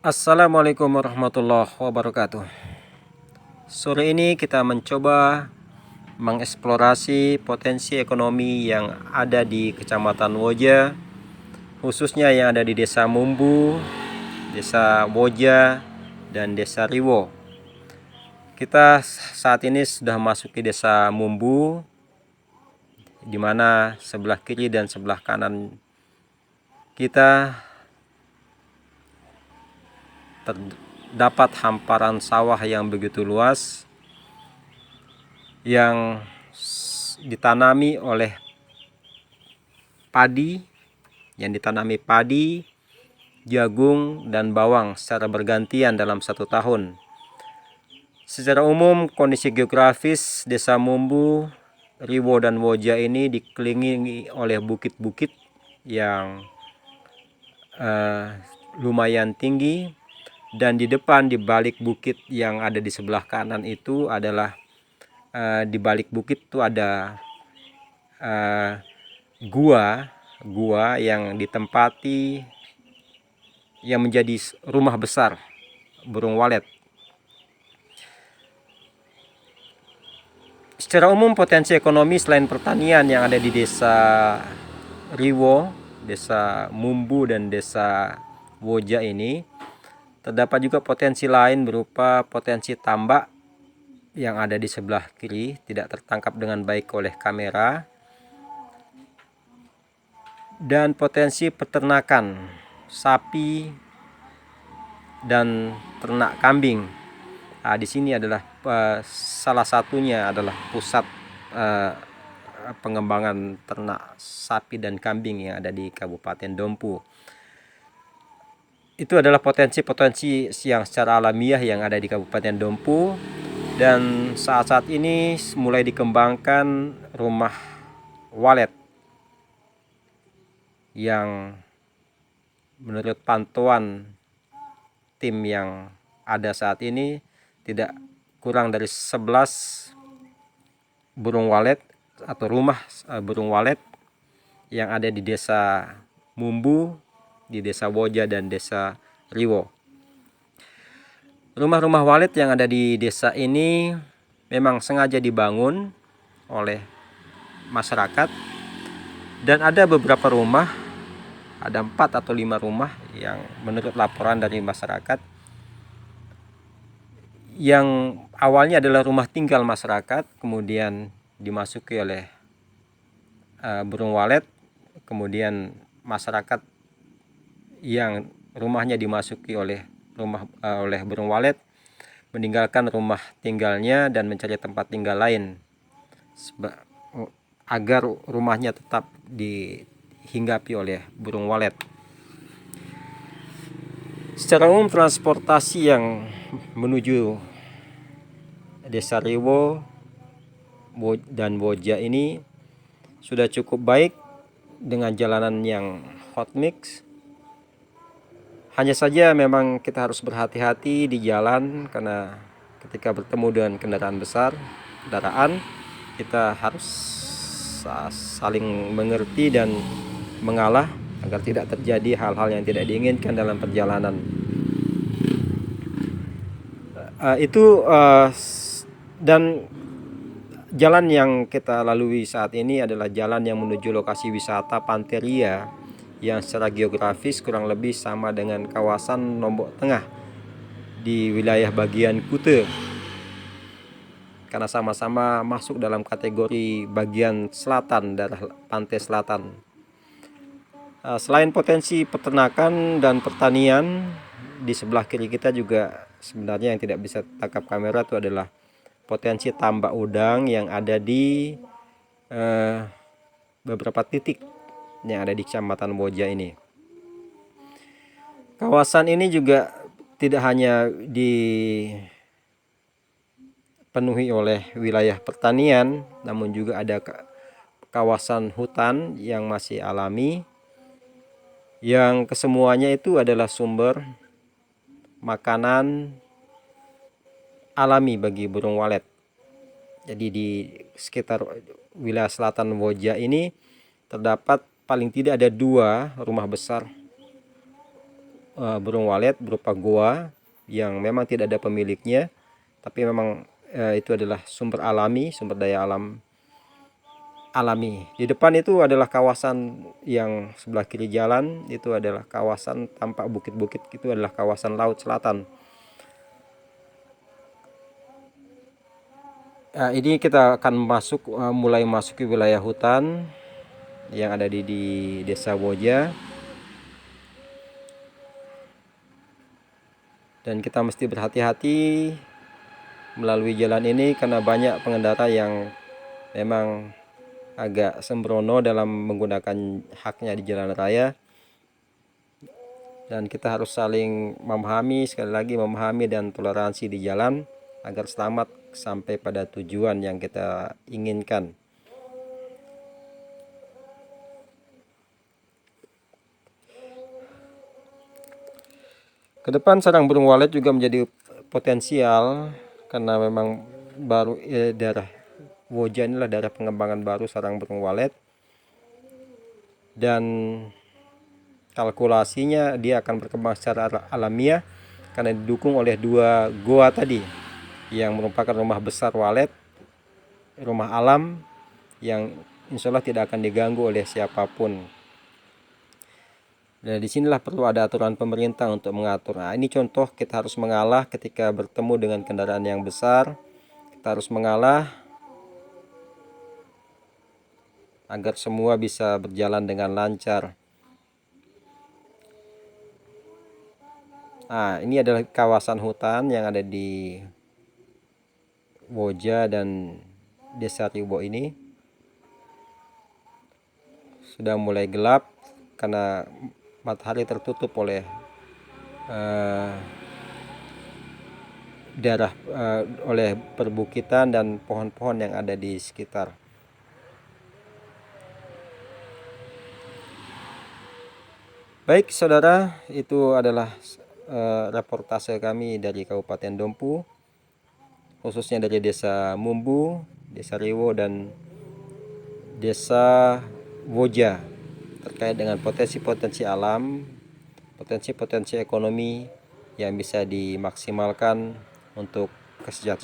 Assalamualaikum warahmatullahi wabarakatuh. Sore ini kita mencoba mengeksplorasi potensi ekonomi yang ada di Kecamatan Woja, khususnya yang ada di Desa Mumbu, Desa Woja, dan Desa Riwo. Kita saat ini sudah memasuki Desa Mumbu, di mana sebelah kiri dan sebelah kanan kita terdapat hamparan sawah yang begitu luas yang ditanami oleh padi, jagung, dan bawang secara bergantian dalam satu tahun. Secara umum, kondisi geografis Desa Mumbu, Riwo, dan Woja ini dikelilingi oleh bukit-bukit yang lumayan tinggi, dan di depan, di balik bukit yang ada di sebelah kanan itu adalah di balik bukit itu ada gua yang ditempati yang menjadi rumah besar burung walet. Secara umum, potensi ekonomi selain pertanian yang ada di Desa Riwo, Desa Mumbu, dan Desa Woja ini, terdapat juga potensi lain berupa potensi tambak yang ada di sebelah kiri, tidak tertangkap dengan baik oleh kamera, dan potensi peternakan sapi dan ternak kambing. Nah, di sini adalah salah satunya adalah pusat pengembangan ternak sapi dan kambing yang ada di Kabupaten Dompu. Itu adalah potensi-potensi yang secara alamiah yang ada di Kabupaten Dompu, dan saat-saat ini mulai dikembangkan rumah walet yang menurut pantauan tim yang ada saat ini tidak kurang dari 11 burung walet atau rumah burung walet yang ada di Desa Mumbu, di Desa Woja, dan Desa Riwo. Rumah-rumah walet yang ada di desa ini memang sengaja dibangun oleh masyarakat, dan ada beberapa rumah, ada 4 atau 5 rumah yang menurut laporan dari masyarakat, yang awalnya adalah rumah tinggal masyarakat, kemudian dimasuki oleh burung walet, kemudian masyarakat yang rumahnya dimasuki oleh burung walet meninggalkan rumah tinggalnya dan mencari tempat tinggal lain agar rumahnya tetap dihinggapi oleh burung walet. Secara umum, transportasi yang menuju Desa Riwo dan Woja ini sudah cukup baik dengan jalanan yang hot mix. Hanya saja memang kita harus berhati-hati di jalan, karena ketika bertemu dengan kendaraan besar, kita harus saling mengerti dan mengalah agar tidak terjadi hal-hal yang tidak diinginkan dalam perjalanan. Dan jalan yang kita lalui saat ini adalah jalan yang menuju lokasi wisata Panteria yang secara geografis kurang lebih sama dengan kawasan Lombok Tengah di wilayah bagian Kute, karena sama-sama masuk dalam kategori bagian selatan, daerah pantai selatan. Selain potensi peternakan dan pertanian, di sebelah kiri kita juga sebenarnya yang tidak bisa tangkap kamera itu adalah potensi tambak udang yang ada di beberapa titik yang ada di Kecamatan Woja ini. Kawasan ini juga tidak hanya dipenuhi oleh wilayah pertanian, namun juga ada kawasan hutan yang masih alami, yang kesemuanya itu adalah sumber makanan alami bagi burung walet. Jadi di sekitar wilayah selatan Woja ini terdapat paling tidak ada 2 rumah besar burung walet berupa goa yang memang tidak ada pemiliknya, tapi memang itu adalah sumber alami, sumber daya alam alami. Di depan itu adalah kawasan yang sebelah kiri jalan, itu adalah kawasan tampak bukit-bukit, itu adalah kawasan laut selatan. Ini kita akan mulai masuk ke wilayah hutan yang ada di Desa Woja. Dan kita mesti berhati-hati melalui jalan ini karena banyak pengendara yang memang agak sembrono dalam menggunakan haknya di jalan raya. Dan kita harus saling memahami, sekali lagi memahami dan toleransi di jalan agar selamat sampai pada tujuan yang kita inginkan. Kedepan sarang burung walet juga menjadi potensial karena memang baru daerah Woja inilah daerah pengembangan baru sarang burung walet, dan kalkulasinya dia akan berkembang secara alamiah karena didukung oleh 2 goa tadi yang merupakan rumah besar walet, rumah alam yang insya Allah tidak akan diganggu oleh siapapun. Nah, disinilah perlu ada aturan pemerintah untuk mengatur. Nah, ini contoh kita harus mengalah ketika bertemu dengan kendaraan yang besar. Kita harus mengalah agar semua bisa berjalan dengan lancar. Nah, ini adalah kawasan hutan yang ada di Woja dan Desa Riwo ini. Sudah mulai gelap karena matahari tertutup oleh oleh perbukitan dan pohon-pohon yang ada di sekitar. Baik saudara, itu adalah reportase kami dari Kabupaten Dompu, khususnya dari Desa Mumbu, Desa Riwo dan Desa Woja, terkait dengan potensi-potensi alam, potensi-potensi ekonomi yang bisa dimaksimalkan untuk kesejahteraan